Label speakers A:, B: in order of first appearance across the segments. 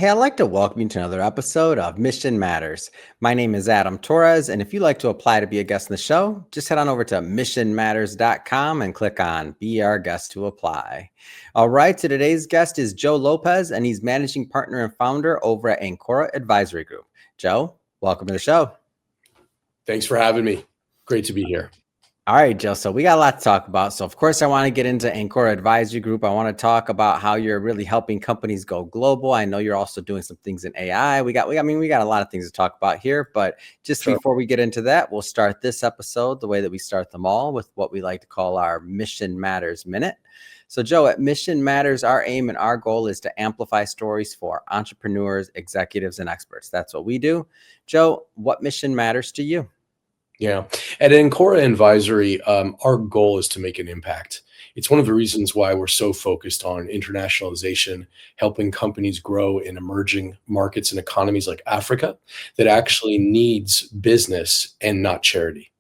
A: Hey, I'd like to welcome you to another episode of Mission Matters. My name is Adam Torres, and if you'd like to apply to be a guest in the show, just head on over to missionmatters.com and click on Be Our Guest to apply. All right, so today's guest is Joe Lopez, and he's managing partner and founder over at Anchora Advisory Group. Joe, welcome to the show.
B: Thanks for having me. Great to be here.
A: All right, Joe. So we got a lot to talk about. So of course, I want to get into Anchora Advisory Group. I want to talk about how you're really helping companies go global. I know you're also doing some things in AI. We got a lot of things to talk about here. But just before we get into that, we'll start this episode the way that we start them all, with what we like to call our Mission Matters Minute. So Joe, at Mission Matters, our aim and our goal is to amplify stories for entrepreneurs, executives, and experts. That's what we do. Joe, what mission matters to you?
B: Yeah. At Anchora Advisory, our goal is to make an impact. It's one of the reasons why we're so focused on internationalization, helping companies grow in emerging markets and economies like Africa that actually needs business and not charity.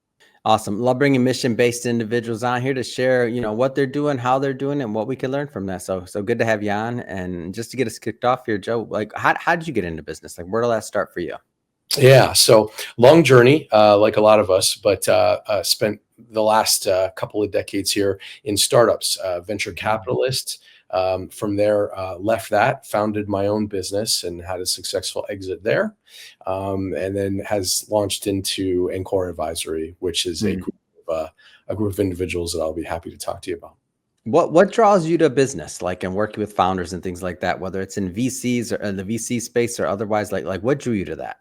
A: Awesome. Love bringing mission-based individuals on here to share, what they're doing, how they're doing, and what we can learn from that. So good to have you on. And just to get us kicked off here, Joe, like how did you get into business? Like, where did that start for you?
B: Yeah, so long journey, like a lot of us, but spent the last couple of decades here in startups, venture capitalist. From there, left that, founded my own business and had a successful exit there, and then has launched into Anchora Advisory, which is a group of individuals that I'll be happy to talk to you about.
A: What draws you to business, like in working with founders and things like that, whether it's in VCs or in the VC space or otherwise, like what drew you to that?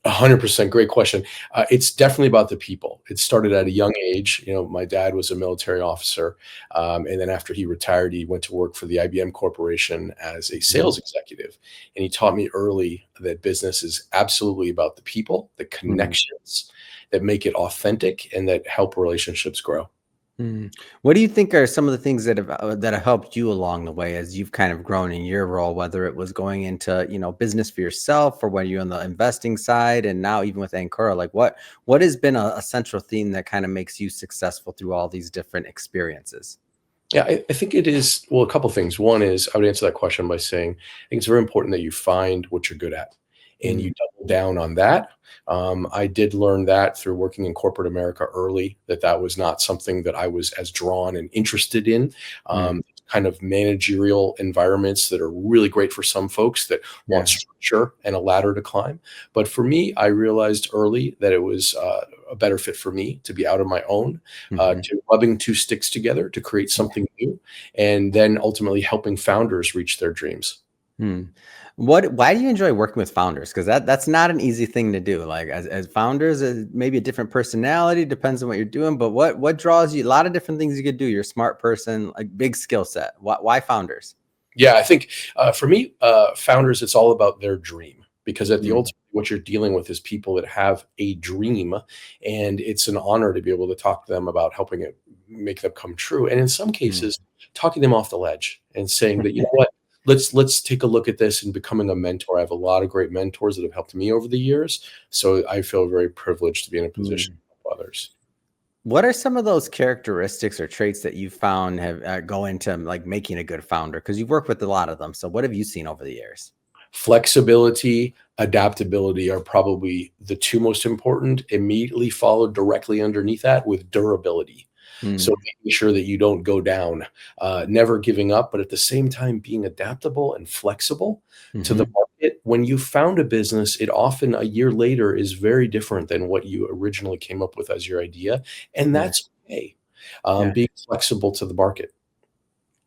B: 100%. Great question. It's definitely about the people. It started at a young age. My dad was a military officer. And then after he retired, he went to work for the IBM Corporation as a sales executive. And he taught me early that business is absolutely about the people, the connections that make it authentic and that help relationships grow.
A: What do you think are some of the things that have helped you along the way as you've kind of grown in your role, whether it was going into, business for yourself or whether you're on the investing side and now even with Anchora, like what has been a central theme that kind of makes you successful through all these different experiences?
B: Yeah, I think it is, well, a couple things. One is I would answer that question by saying, I think it's very important that you find what you're good at and you double down on that. I did learn that through working in corporate America early, that was not something that I was as drawn and interested in. Kind of managerial environments that are really great for some folks that want structure and a ladder to climb. But for me, I realized early that it was a better fit for me to be out on my own, to rubbing two sticks together to create something new, and then ultimately helping founders reach their dreams.
A: Why do you enjoy working with founders? Because that's not an easy thing to do. Like as founders, maybe a different personality, depends on what you're doing. But what draws you? A lot of different things you could do. You're a smart person, like big skill set. Why founders?
B: Yeah, I think for me, founders, it's all about their dream. Because at the ultimate, what you're dealing with is people that have a dream, and it's an honor to be able to talk to them about helping it make them come true. And in some cases, talking them off the ledge and saying that, you know what, let's take a look at this and becoming a mentor. I have a lot of great mentors that have helped me over the years. So I feel very privileged to be in a position to help others.
A: What are some of those characteristics or traits that you found have go into like making a good founder? Because you've worked with a lot of them. So what have you seen over the years?
B: Flexibility, adaptability are probably the two most important, immediately followed directly underneath that with durability. So making sure that you don't go down, never giving up, but at the same time being adaptable and flexible to the market. When you found a business, it often a year later is very different than what you originally came up with as your idea. And that's okay. Being flexible to the market.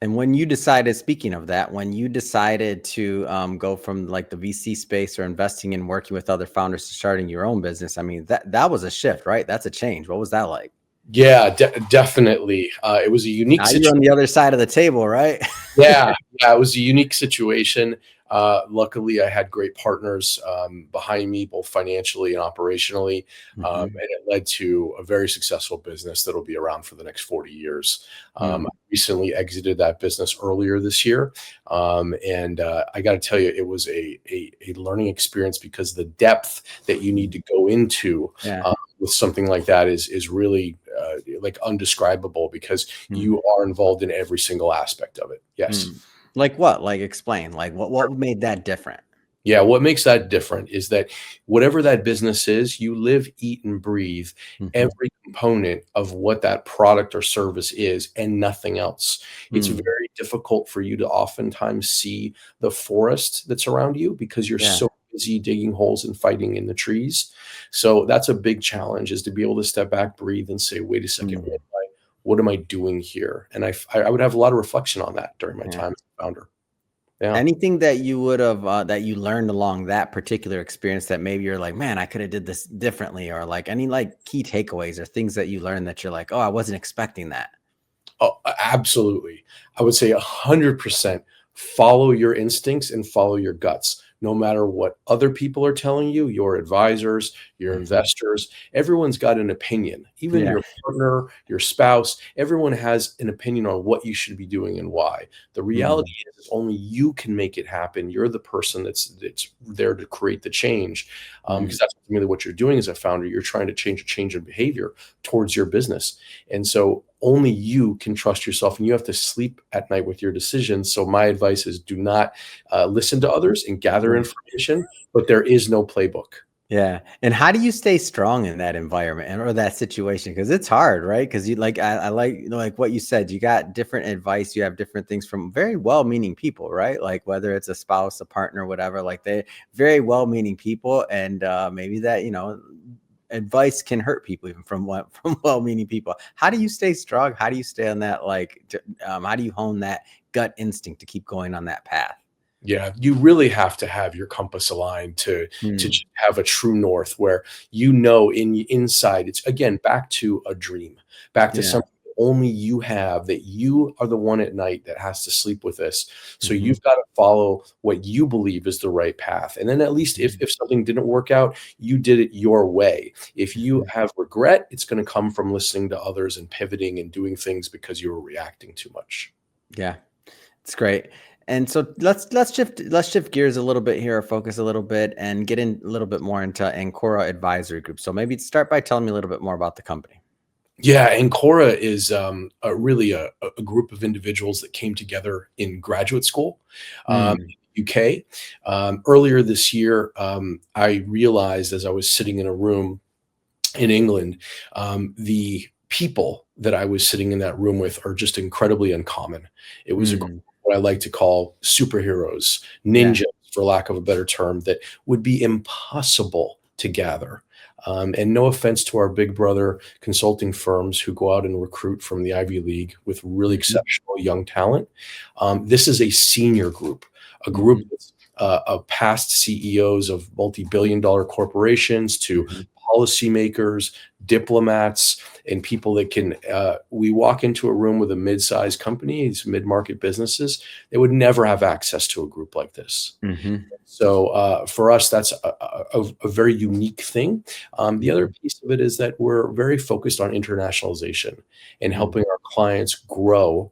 A: And when you decided, speaking of that, when you decided to go from like the VC space or investing and working with other founders to starting your own business, I mean, that was a shift, right? That's a change. What was that like?
B: Yeah, definitely. It was a unique
A: Now
B: situation.
A: you're on the other side of the table, right?
B: Yeah, it was a unique situation. Luckily, I had great partners behind me, both financially and operationally, and it led to a very successful business that will be around for the next 40 years. I recently exited that business earlier this year, and I got to tell you, it was a learning experience because the depth that you need to go into with something like that is really like undescribable because you are involved in every single aspect of it. Yes.
A: Like what? Like explain. Like what made that different?
B: Yeah, what makes that different is that whatever that business is, you live, eat, and breathe
A: Hmm.
B: every component of what that product or service is and nothing else. It's
A: Mm.
B: very difficult for you to oftentimes see the forest that's around you because you're
A: Yeah.
B: so busy digging holes and fighting in the trees. So that's a big challenge, is to be able to step back, breathe, and say, wait a second,
A: Mm.
B: what am I doing here? And I would have a lot of reflection on that during my
A: Yeah.
B: time as a founder. Yeah.
A: Anything that you would have that you learned along that particular experience that maybe you're like, man, I could have did this differently, or like any like key takeaways or things that you learned that you're like, oh, I wasn't expecting that.
B: Oh, absolutely. I would say 100% follow your instincts and follow your guts. No matter what other people are telling you, your advisors, your
A: Mhm.
B: investors, everyone's got an opinion. Even
A: Yeah.
B: your partner, your spouse, everyone has an opinion on what you should be doing and why. The reality
A: Mhm.
B: is only you can make it happen. You're the person that's there to create the change,
A: Mm.
B: because that's really what you're doing as a founder. You're trying to change a change in behavior towards your business. And so only you can trust yourself, and you have to sleep at night with your decisions. So my advice is, do not listen to others and gather
A: Yeah.
B: information, but there is no playbook.
A: Yeah. And how do you stay strong in that environment or that situation? Because it's hard, right? Because you like I like like what you said, you got different advice, you have different things from very well-meaning people, right? Like whether it's a spouse, a partner, whatever, like they very well-meaning people. And maybe that, advice can hurt people even from what from well-meaning people. How do you stay strong? How do you stay on that how do you hone that gut instinct to keep going on that path?
B: Yeah, you really have to have your compass aligned to
A: Mm.
B: just have a true north where you know inside. It's again back to a dream, back to
A: Yeah.
B: something only you have, that you are the one at night that has to sleep with this. So
A: Hmm.
B: you've got to follow what you believe is the right path. And then at least if something didn't work out, you did it your way. If you
A: Hmm.
B: have regret, it's going to come from listening to others and pivoting and doing things because you were reacting too much.
A: Yeah. It's great. And so let's shift gears a little bit here, or focus a little bit, and get in a little bit more into Ancora Advisory Group. So maybe start by telling me a little bit more about the company.
B: Yeah, Ancora is really a group of individuals that came together in graduate school
A: Mm.
B: in the UK. Earlier this year, I realized as I was sitting in a room in England, the people that I was sitting in that room with are just incredibly uncommon. It was a group
A: Mm.
B: of what I like to call superheroes,
A: Yeah.
B: ninjas, for lack of a better term, that would be impossible to gather. And no offense to our big brother consulting firms who go out and recruit from the Ivy League with really
A: Hmm.
B: exceptional young talent. This is a senior group, a group
A: Hmm.
B: that's of past CEOs of multi-billion-dollar corporations to
A: Hmm.
B: policymakers, diplomats, and people that can. We walk into a room with a mid-sized company, these mid-market businesses, they would never have access to a group like this.
A: Hmm.
B: So for us, that's a very unique thing. The other
A: Hmm.
B: piece of it is that we're very focused on internationalization and
A: Hmm.
B: helping our clients grow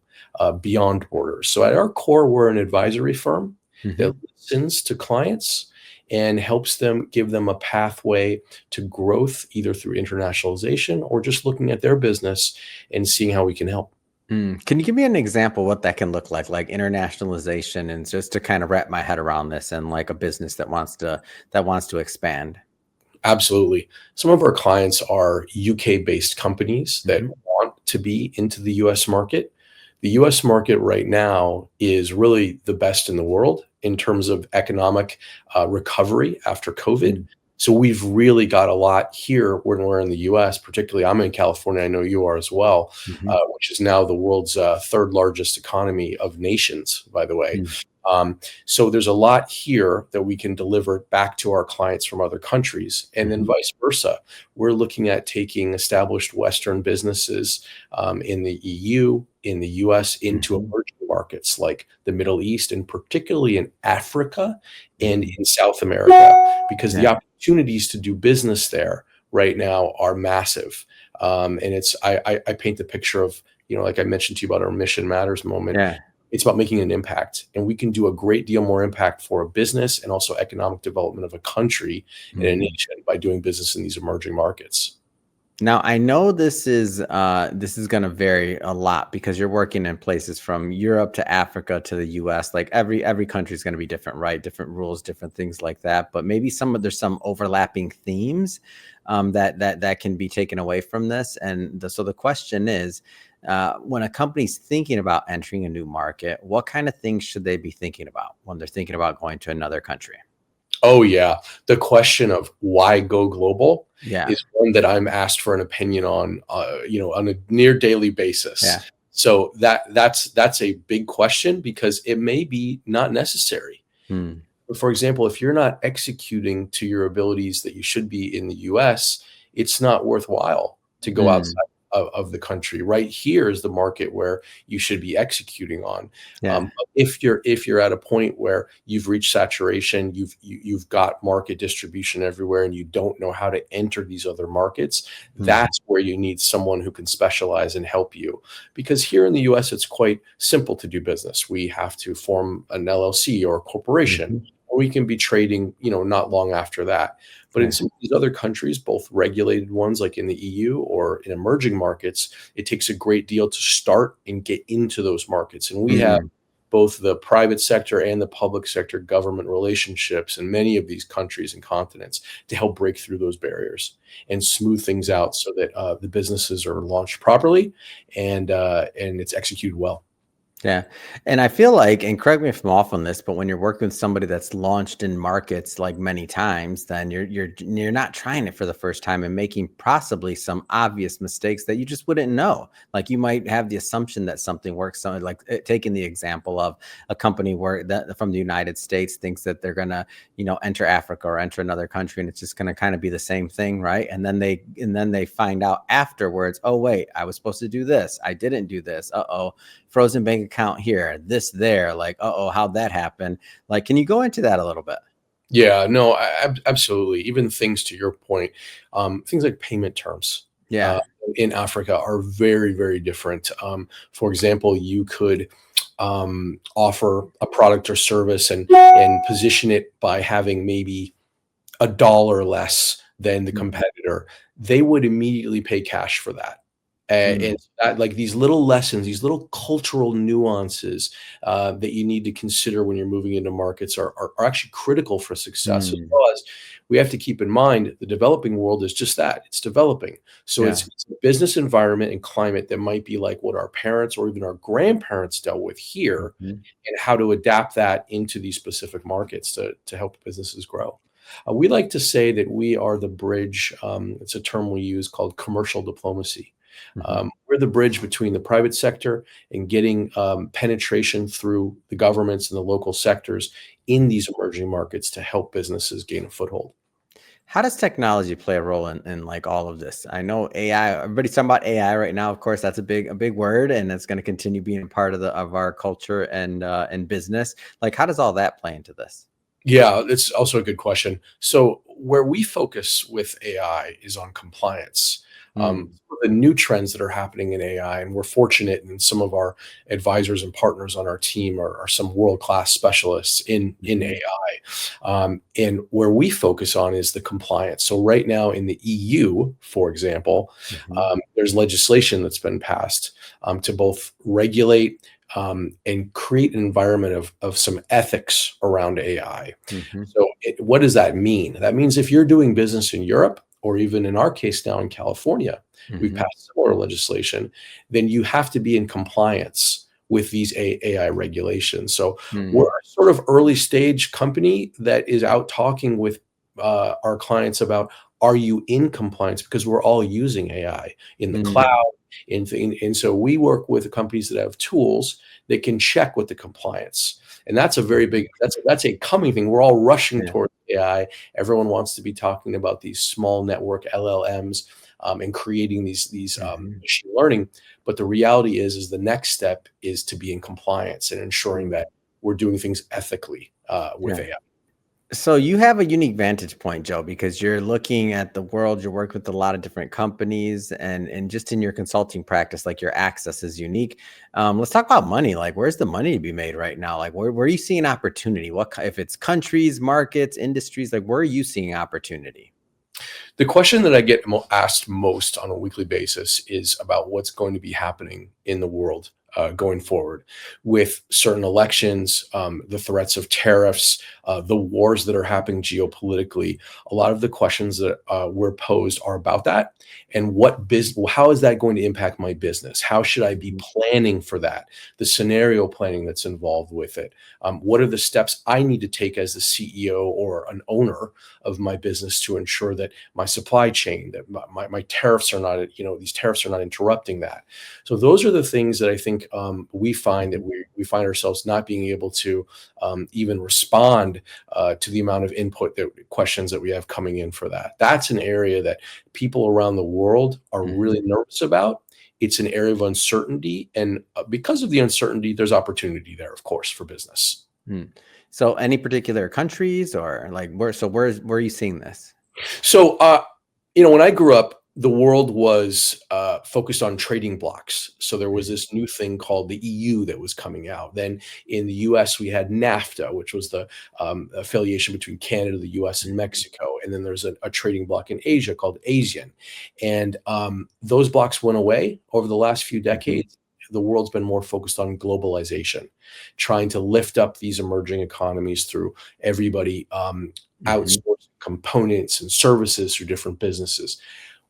B: beyond borders. So at our core, we're an advisory firm that
A: Hmm.
B: listens to clients and helps them, give them a pathway to growth, either through internationalization or just looking at their business and seeing how we can help.
A: Mm. Can you give me an example what that can look like internationalization, and just to kind of wrap my head around this, and like a business that wants to expand?
B: Absolutely. Some of our clients are UK-based companies that
A: Hmm.
B: want to be into the US market. The US market right now is really the best in the world in terms of economic recovery after COVID.
A: Mm.
B: So we've really got a lot here when we're in the US, particularly I'm in California, I know you are as well,
A: Hmm.
B: which is now the world's third largest economy of nations, by the way.
A: Mm.
B: Um, so there's a lot here that we can deliver back to our clients from other countries, and then
A: Hmm.
B: vice versa. We're looking at taking established Western businesses in the EU, in the US, into
A: Hmm.
B: emerging markets like the Middle East, and particularly in Africa and
A: Hmm.
B: in South America, because the
A: Yeah.
B: opportunities to do business there right now are massive. And it's I paint the picture of, like I mentioned to you about our Mission Matters moment.
A: Yeah.
B: It's about making an impact, and we can do a great deal more impact for a business and also economic development of a country and a
A: Mhm.
B: nation by doing business in these emerging markets.
A: Now I know this is going to vary a lot because you're working in places from Europe to Africa to the US. Like every country is going to be different, right? Different rules, different things like that. But maybe there's some overlapping themes that can be taken away from this. And so the question is, when a company's thinking about entering a new market, what kind of things should they be thinking about when they're thinking about going to another country?
B: Oh yeah, the question of why go global
A: Yeah,
B: is one that I'm asked for an opinion on, on a near daily basis.
A: yeah.
B: So that's a big question because it may be not necessary.
A: Hmm.
B: For example, if you're not executing to your abilities that you should be in the US, it's not worthwhile to go outside
A: Hmm.
B: of the country. Right here is the market where you should be executing on.
A: Yeah.
B: But if you're at a point where you've reached saturation, you've got market distribution everywhere, and you don't know how to enter these other markets,
A: Hmm.
B: that's where you need someone who can specialize and help you. Because here in the US, it's quite simple to do business. We have to form an LLC or a corporation,
A: Hmm.
B: or we can be trading, not long after that. But in
A: Yeah.
B: some of these other countries, both regulated ones like in the EU or in emerging markets, it takes a great deal to start and get into those markets. And we have
A: Mm.
B: both the private sector and the public sector government relationships in many of these countries and continents to help break through those barriers and smooth things out so that the businesses are launched properly and it's executed well.
A: Yeah. And I feel like, and correct me if I'm off on this, but when you're working with somebody that's launched in markets like many times, then you're not trying it for the first time and making possibly some obvious mistakes that you just wouldn't know. Like you might have the assumption that something works. So like taking the example of a company where that from the United States thinks that they're gonna, enter Africa or enter another country and it's just gonna kind of be the same thing, right? And then they find out afterwards, oh wait, I was supposed to do this. I didn't do this. Uh-oh, frozen bank account here, this there, like, uh-oh, how'd that happen? Like, can you go into that a little bit?
B: Yeah, no, absolutely. Even things to your point, things like payment terms uh,
A: Yeah.
B: in Africa are very, very different. For example, you could offer a product or service and position it by having maybe a dollar less than the
A: Mhm.
B: competitor. They would immediately pay cash for that. And
A: Mm.
B: that, like these little lessons, these little cultural nuances that you need to consider when you're moving into markets are actually critical for success as
A: Mm.
B: well as we have to keep in mind the developing world is just that it's developing. So
A: Yeah.
B: it's a business environment and climate that might be like what our parents or even our grandparents dealt with here
A: Mhm.
B: and how to adapt that into these specific markets to help businesses grow. We like to say that we are the bridge. It's a term we use called commercial diplomacy.
A: Mhm.
B: We're the bridge between the private sector and getting penetration through the governments and the local sectors in these emerging markets to help businesses gain a foothold.
A: How does technology play a role in like all of this? I know AI, everybody's talking about AI right now. Of course, that's a big word and it's going to continue being part of our culture and business. Like, how does all that play into this?
B: Yeah, it's also a good question. So, where we focus with AI is on compliance.
A: Mm.
B: Some of the new trends that are happening in AI, and we're fortunate, and some of our advisors and partners on our team are some world class specialists in
A: Mhm.
B: AI. And where we focus on is the compliance. So, right now in the EU, for example,
A: Mhm.
B: there's legislation that's been passed to both regulate and create an environment of some ethics around AI.
A: Mhm.
B: So, what does that mean? That means if you're doing business in Europe, or even in our case now in California, we've
A: Mhm.
B: passed similar legislation, then you have to be in compliance with these AI regulations. So, we're
A: Mm.
B: a sort of early stage company that is out talking with our clients about are you in compliance because we're all using AI in the cloud
A: Mm.
B: and so we work with companies that have tools that can check with the compliance. And that's a very big that's a coming thing. We're all rushing
A: Yeah.
B: towards AI. Everyone wants to be talking about these small network LLMs and creating these
A: Mhm.
B: machine learning. But the reality is the next step is to be in compliance and ensuring
A: Mm.
B: that we're doing things ethically with
A: Yeah.
B: AI.
A: So you have a unique vantage point, Joe, because you're looking at the world, you work with a lot of different companies and just in your consulting practice, like your access is unique. Let's talk about money. Like where's the money to be made right now? Like where are you seeing opportunity? If it's countries, markets, industries, like where are you seeing opportunity?
B: The question that I get asked most on a weekly basis is about what's going to be happening in the world going forward with certain elections, the threats of tariffs, the wars that are happening geopolitically. A lot of the questions that were posed are about that, and how is that going to impact my business? How should I be planning for that? The scenario planning that's involved with it. What are the steps I need to take as the CEO or an owner of my business to ensure that my supply chain, that my tariffs are not, these tariffs are not interrupting that. So those are the things that I think we find that we find ourselves not being able to even respond to the amount of input, questions that we have coming in for that. That's an area that people around the world are really nervous about. It's an area of uncertainty, and because of the uncertainty, there's opportunity there, of course, for business.
A: So any particular countries or like where are you seeing this?
B: So, when I grew up, the world was focused on trading blocks. So there was this new thing called the EU that was coming out. Then in the US, we had NAFTA, which was the affiliation between Canada, the US, and Mexico. And then there's a trading block in Asia called ASEAN. And those blocks went away over the last few decades. The world's been more focused on globalization, trying to lift up these emerging economies through everybody outsourcing components and services through different businesses.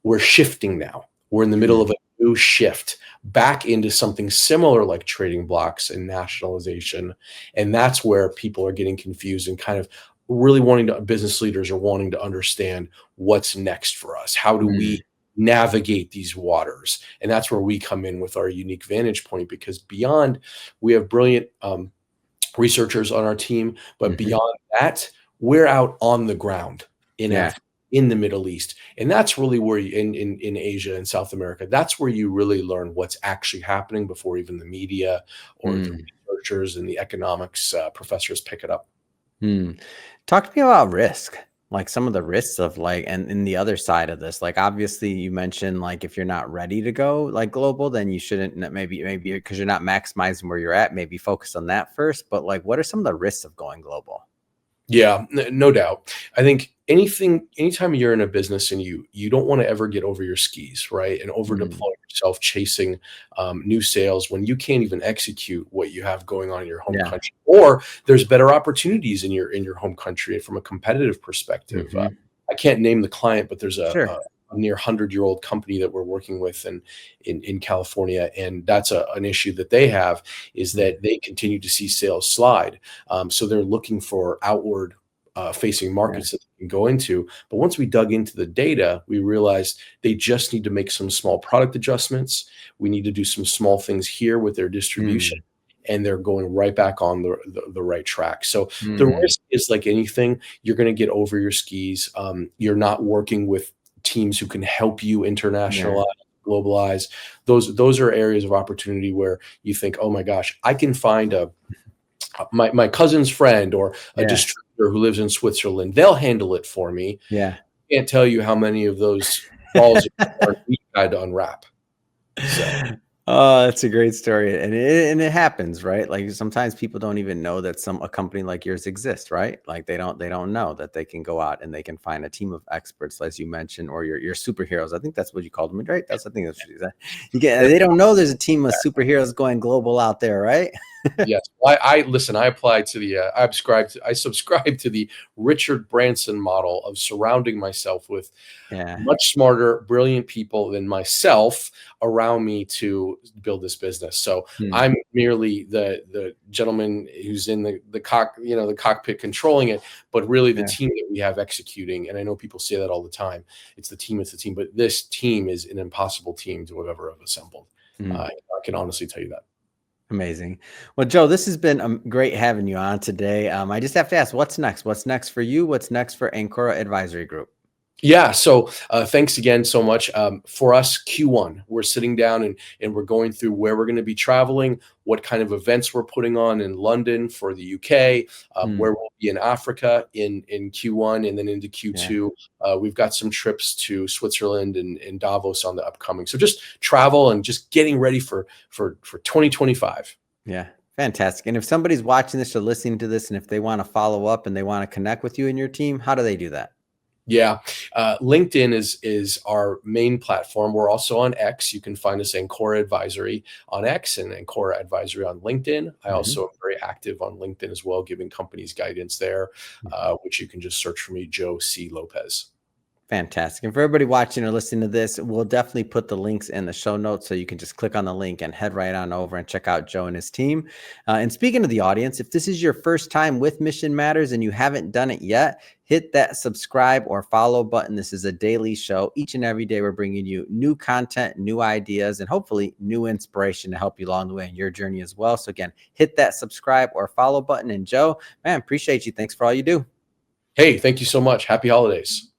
B: We're shifting now. We're in the middle of a new shift back into something similar like trading blocks and nationalization. And that's where people are getting confused and kind of really business leaders are wanting to understand what's next for us. How do we navigate these waters? And that's where we come in with our unique vantage point, because we have brilliant researchers on our team, but beyond that, we're out on the ground in Africa, in the Middle East. And that's really where in Asia and South America, that's where you really learn what's actually happening before even the media or the researchers and the economics professors pick it up.
A: Talk to me about risk, like some of the risks of and in the other side of this, like obviously you mentioned like if you're not ready to go like global, then you shouldn't maybe because you're not maximizing where you're at, maybe focus on that first. But like, what are some of the risks of going global?
B: Yeah, no doubt. I think anytime you're in a business and you don't want to ever get over your skis, right? And over deploy yourself chasing new sales when you can't even execute what you have going on in your home country, or there's better opportunities in your home country from a competitive perspective. I can't name the client, but there's a near 100-year-old company that we're working with in California. And that's an issue that they have, is that they continue to see sales slide. So they're looking for outward facing markets that they can go into. But once we dug into the data, we realized they just need to make some small product adjustments. We need to do some small things here with their distribution. And they're going right back on the right track. So the risk is like anything, you're going to get over your skis. You're not working with teams who can help you internationalize, globalize. Those are areas of opportunity where you think, oh my gosh, I can find my cousin's friend or a distributor who lives in Switzerland. They'll handle it for me. I can't tell you how many of those balls we had to unwrap. So.
A: Oh, that's a great story. And it happens, right? Like sometimes people don't even know that a company like yours exists, right? Like they don't know that they can go out and they can find a team of experts, as you mentioned, or your superheroes. I think that's what you called them, right? I think that's what you said. They don't know there's a team of superheroes going global out there, right?
B: Yes. Well, I listen, I applied to the, I subscribe to the Richard Branson model of surrounding myself with much smarter, brilliant people than myself around me to build this business. So I'm merely the gentleman who's in the cockpit controlling it, but really the team that we have executing. And I know people say that all the time. It's the team, but this team is an impossible team to have ever assembled. I can honestly tell you that.
A: Amazing. Well, Joe, this has been great having you on today. I just have to ask, what's next? What's next for you? What's next for Anchora Advisory Group?
B: Yeah. So thanks again so much. For us, Q1, we're sitting down and we're going through where we're going to be traveling, what kind of events we're putting on in London for the UK, where we'll be in Africa in Q1, and then into Q2. We've got some trips to Switzerland and Davos on the upcoming. So just travel and just getting ready for 2025.
A: Yeah. Fantastic. And if somebody's watching this or listening to this, and if they want to follow up and they want to connect with you and your team, how do they do that?
B: Yeah. LinkedIn is our main platform. We're also on X. You can find us Anchora Advisory on X and Anchora Advisory on LinkedIn. I
A: Mhm.
B: also am very active on LinkedIn as well, giving companies guidance there, which you can just search for me, Joe C. Lopez.
A: Fantastic. And for everybody watching or listening to this, we'll definitely put the links in the show notes so you can just click on the link and head right on over and check out Joe and his team. And speaking of the audience, if this is your first time with Mission Matters and you haven't done it yet, hit that subscribe or follow button. This is a daily show. Each and every day, we're bringing you new content, new ideas, and hopefully new inspiration to help you along the way in your journey as well. So again, hit that subscribe or follow button. And Joe, man, appreciate you. Thanks for all you do.
B: Hey, thank you so much. Happy holidays.